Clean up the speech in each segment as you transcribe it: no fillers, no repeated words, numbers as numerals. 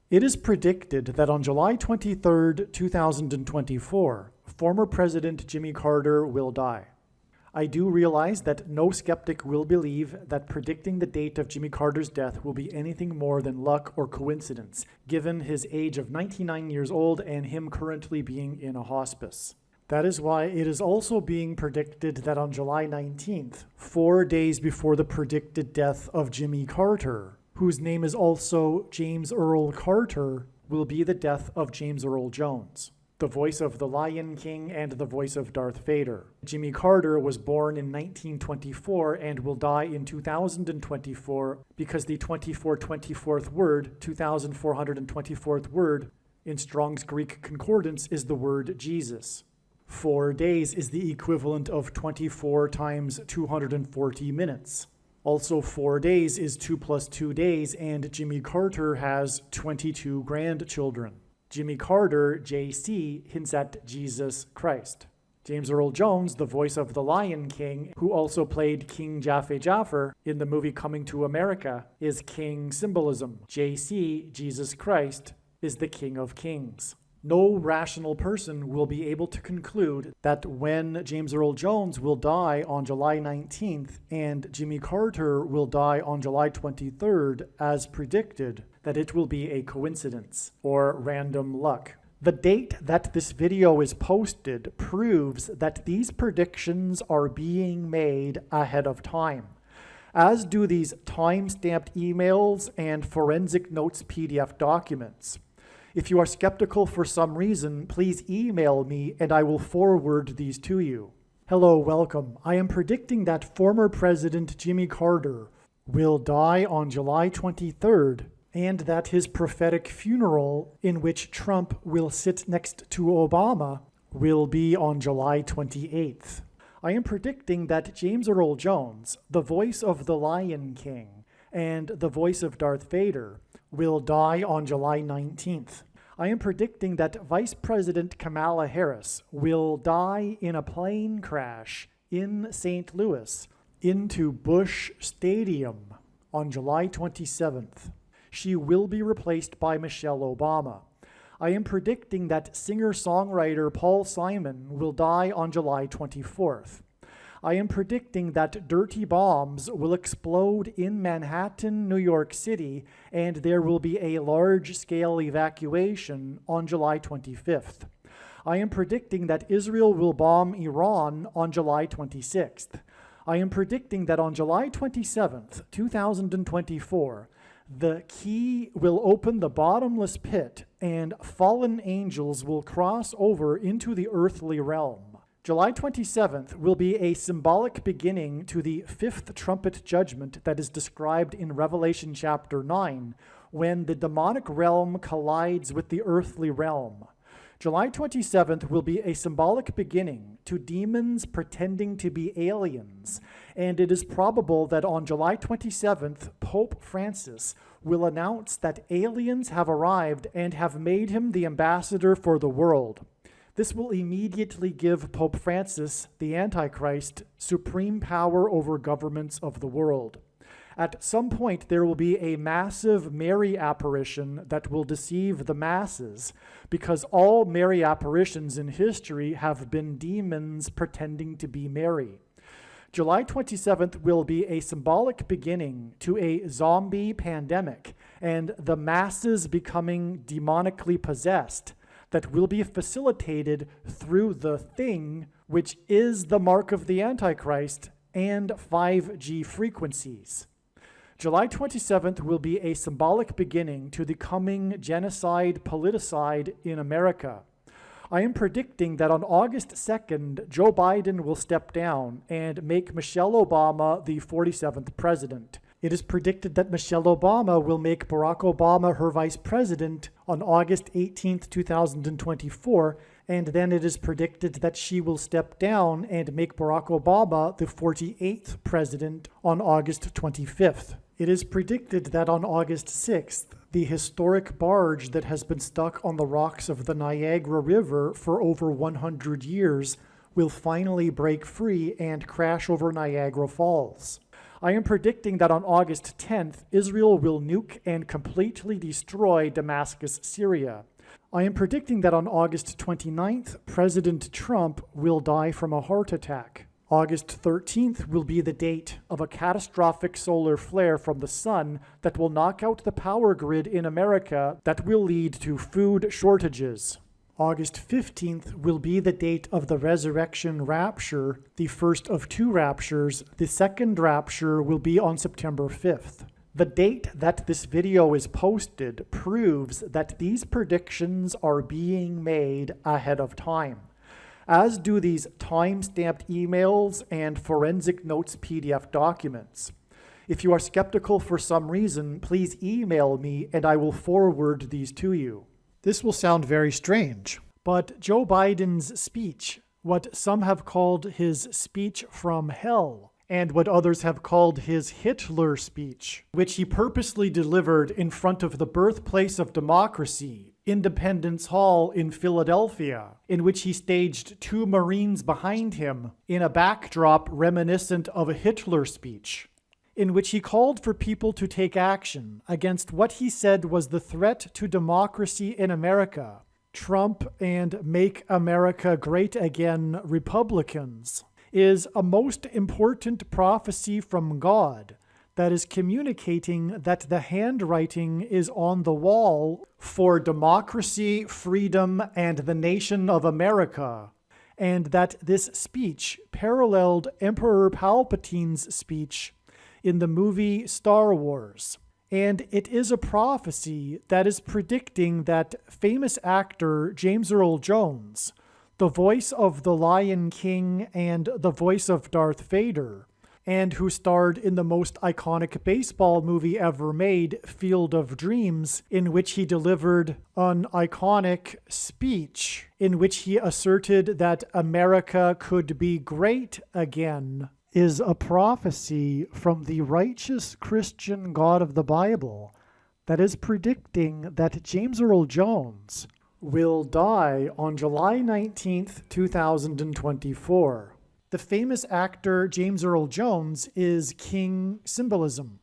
It is predicted that on July 23, 2024, former President Jimmy Carter will die. I do realize that no skeptic will believe that predicting the date of Jimmy Carter's death will be anything more than luck or coincidence, given his age of 99 years old and him currently being in a hospice. That is why it is also being predicted that on July 19th, 4 days before the predicted death of Jimmy Carter, whose name is also James Earl Carter, will be the death of James Earl Jones, the voice of the Lion King and the voice of Darth Vader. Jimmy Carter was born in 1924 and will die in 2024 because the 2424th word, 2424th word, in Strong's Greek Concordance is the word Jesus. 4 days is the equivalent of 24 times 240 minutes. Also, 4 days is 2 plus 2 days, and Jimmy Carter has 22 grandchildren. Jimmy Carter, JC, hints at Jesus Christ. James Earl Jones, the voice of the Lion King, who also played King Jaffe in the movie Coming to America, is king symbolism. JC, Jesus Christ, is the King of Kings. No rational person will be able to conclude that when James Earl Jones will die on July 19th and Jimmy Carter will die on July 23rd, as predicted, that it will be a coincidence or random luck. The date that this video is posted proves that these predictions are being made ahead of time, as do these time-stamped emails and forensic notes PDF documents. If you are skeptical for some reason, please email me and I will forward these to you. Hello, welcome. I am predicting that former President Jimmy Carter will die on July 23rd and that his prophetic funeral, in which Trump will sit next to Obama, will be on July 28th. I am predicting that James Earl Jones, the voice of the Lion King and the voice of Darth Vader, will die on July 19th. I am predicting that Vice President Kamala Harris will die in a plane crash in St. Louis into Busch Stadium on July 27th. She will be replaced by Michelle Obama. I am predicting that singer-songwriter Paul Simon will die on July 24th. I am predicting that dirty bombs will explode in Manhattan, New York City, and there will be a large-scale evacuation on July 25th. I am predicting that Israel will bomb Iran on July 26th. I am predicting that on July 27th, 2024, the key will open the bottomless pit and fallen angels will cross over into the earthly realm. July 27th will be a symbolic beginning to the fifth trumpet judgment that is described in Revelation chapter 9, when the demonic realm collides with the earthly realm. July 27th will be a symbolic beginning to demons pretending to be aliens, and it is probable that on July 27th, Pope Francis will announce that aliens have arrived and have made him the ambassador for the world. This will immediately give Pope Francis, the Antichrist, supreme power over governments of the world. At some point, there will be a massive Mary apparition that will deceive the masses, because all Mary apparitions in history have been demons pretending to be Mary. July 27th will be a symbolic beginning to a zombie pandemic and the masses becoming demonically possessed that will be facilitated through the thing, which is the mark of the Antichrist and 5G frequencies. July 27th will be a symbolic beginning to the coming genocide politicide in America. I am predicting that on August 2nd, Joe Biden will step down and make Michelle Obama the 47th president. It is predicted that Michelle Obama will make Barack Obama her vice president on August 18th, 2024, and then it is predicted that she will step down and make Barack Obama the 48th president on August 25th. It is predicted that on August 6th, the historic barge that has been stuck on the rocks of the Niagara River for over 100 years will finally break free and crash over Niagara Falls. I am predicting that on August 10th, Israel will nuke and completely destroy Damascus, Syria. I am predicting that on August 29th, President Trump will die from a heart attack. August 13th will be the date of a catastrophic solar flare from the sun that will knock out the power grid in America that will lead to food shortages. August 15th will be the date of the resurrection rapture, the first of two raptures. The second rapture will be on September 5th. The date that this video is posted proves that these predictions are being made ahead of time, as do these time-stamped emails and forensic notes PDF documents. If you are skeptical for some reason, please email me and I will forward these to you. This will sound very strange, but Joe Biden's speech, what some have called his speech from hell, and what others have called his Hitler speech, which he purposely delivered in front of the birthplace of democracy, Independence Hall in Philadelphia, in which he staged two Marines behind him in a backdrop reminiscent of a Hitler speech, in which he called for people to take action against what he said was the threat to democracy in America, Trump and Make America Great Again Republicans, is a most important prophecy from God that is communicating that the handwriting is on the wall for democracy, freedom, and the nation of America, and that this speech paralleled Emperor Palpatine's speech in the movie Star Wars. And it is a prophecy that is predicting that famous actor James Earl Jones, the voice of the Lion King and the voice of Darth Vader, and who starred in the most iconic baseball movie ever made, Field of Dreams, in which he delivered an iconic speech in which he asserted that America could be great again, is a prophecy from the righteous Christian God of the Bible that is predicting that James Earl Jones will die on July 19th, 2024. The famous actor James Earl Jones is king symbolism.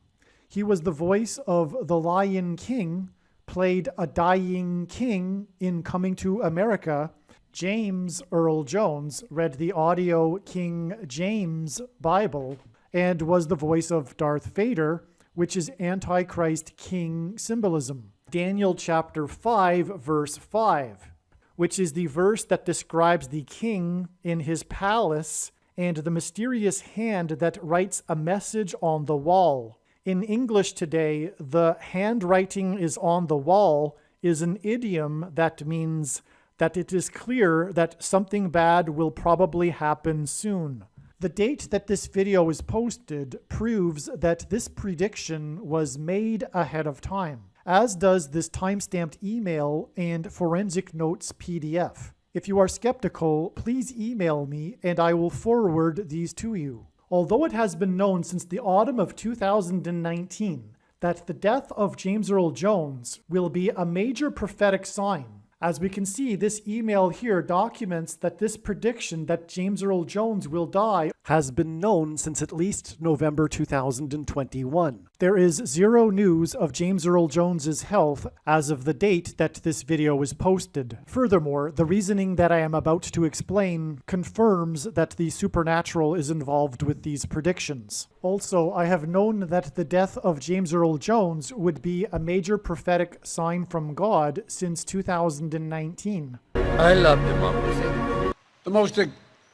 He was the voice of the Lion King, played a dying king in Coming to America. James Earl Jones read the audio King James Bible and was the voice of Darth Vader, which is Antichrist king symbolism. Daniel chapter 5, verse 5, which is the verse that describes the king in his palace and the mysterious hand that writes a message on the wall. In English today, the handwriting is on the wall is an idiom that means that it is clear that something bad will probably happen soon. The date that this video is posted proves that this prediction was made ahead of time, as does this time-stamped email and forensic notes PDF. If you are skeptical, please email me and I will forward these to you. Although it has been known since the autumn of 2019 that the death of James Earl Jones will be a major prophetic sign, as we can see, this email here documents that this prediction that James Earl Jones will die has been known since at least November 2021. There is zero news of James Earl Jones's health as of the date that this video was posted. Furthermore, the reasoning that I am about to explain confirms that the supernatural is involved with these predictions. Also, I have known that the death of James Earl Jones would be a major prophetic sign from God since 2019. I love democracy. The most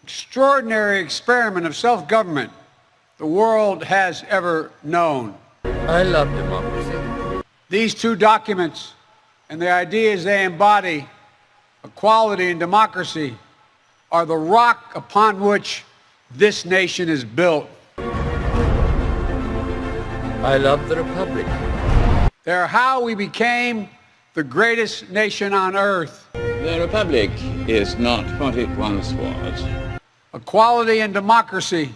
extraordinary experiment of self-government the world has ever known. I love democracy. These two documents and the ideas they embody, equality and democracy, are the rock upon which this nation is built. I love the Republic. They're how we became the greatest nation on earth. The Republic is not what it once was. Equality and democracy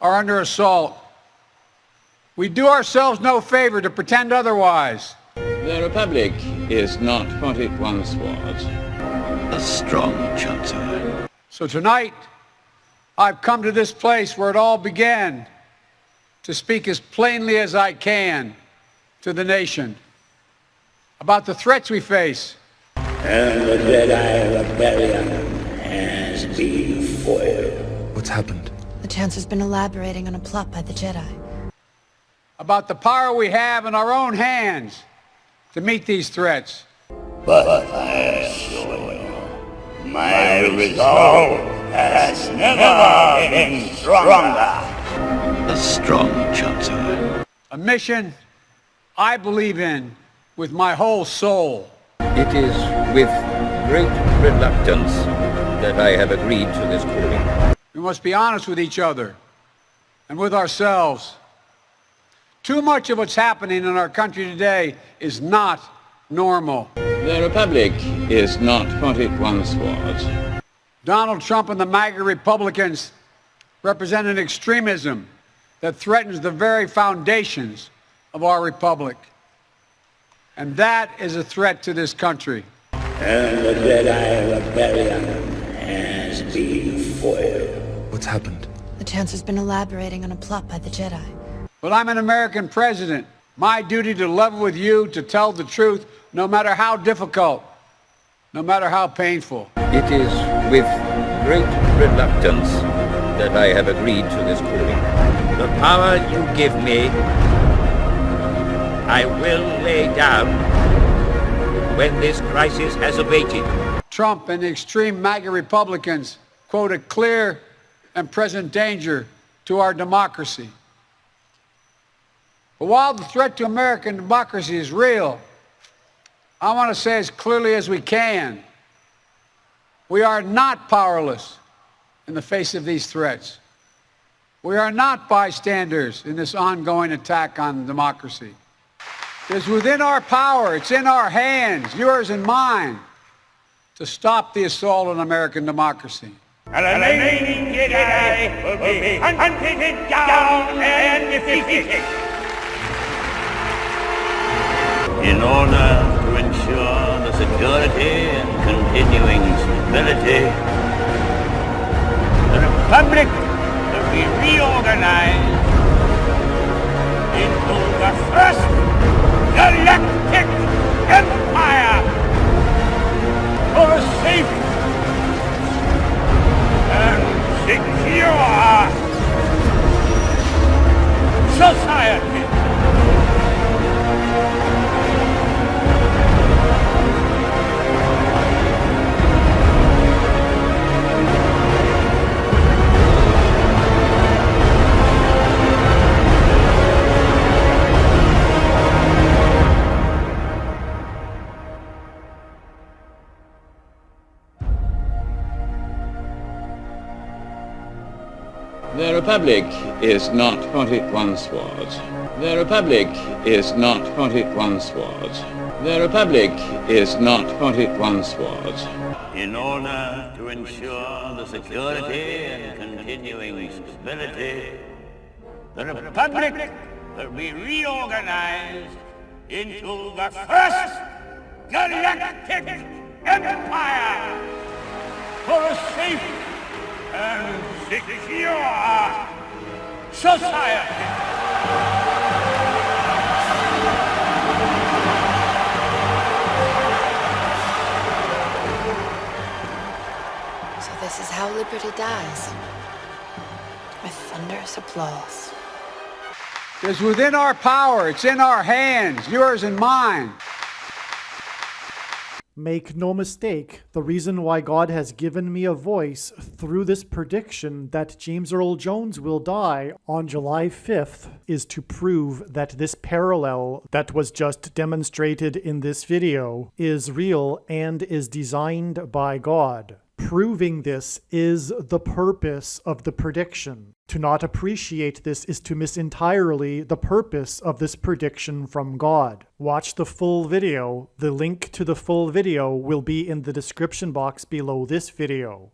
are under assault. We do ourselves no favor to pretend otherwise. The Republic is not what it once was. A strong Chancellor. So tonight, I've come to this place where it all began, to speak as plainly as I can to the nation about the threats we face. And the Jedi rebellion has been foiled. What's happened? The Chancellor's been elaborating on a plot by the Jedi. About the power we have in our own hands to meet these threats. But I assure you, my resolve has never been stronger. A strong Chancellor. A mission I believe in with my whole soul. It is with great reluctance that I have agreed to this calling. We must be honest with each other and with ourselves. Too much of what's happening in our country today is not normal. The Republic is not what it once was. Donald Trump and the MAGA Republicans represent an extremism that threatens the very foundations of our republic. And that is a threat to this country. And the Jedi rebellion has been foiled. What's happened? The Chancellor's been elaborating on a plot by the Jedi. But I'm an American president. My duty to level with you, to tell the truth, no matter how difficult, no matter how painful. It is with great reluctance that I have agreed to this calling. The power you give me, I will lay down when this crisis has abated. Trump and the extreme MAGA Republicans quote a clear and present danger to our democracy. But while the threat to American democracy is real, I want to say as clearly as we can, we are not powerless in the face of these threats. We are not bystanders in this ongoing attack on democracy. It's within our power, it's in our hands, yours and mine, to stop the assault on American democracy. And the remaining Jedi will be hunted down and defeated. In order to ensure the security and continuing stability, the Republic will be reorganized into the first galactic empire for a safe and secure society. The Republic is not what it once was. The Republic is not what it once was. The Republic is not what it once was. In order to ensure the security and continuing stability, the Republic will be reorganized into the first galactic empire for a safe and secure society. So this is how liberty dies. With thunderous applause. It's within our power, it's in our hands, yours and mine. Make no mistake, the reason why God has given me a voice through this prediction that James Earl Jones will die on July 5th is to prove that this parallel that was just demonstrated in this video is real and is designed by God. Proving this is the purpose of the prediction. To not appreciate this is to miss entirely the purpose of this prediction from God. Watch the full video. The link to the full video will be in the description box below this video.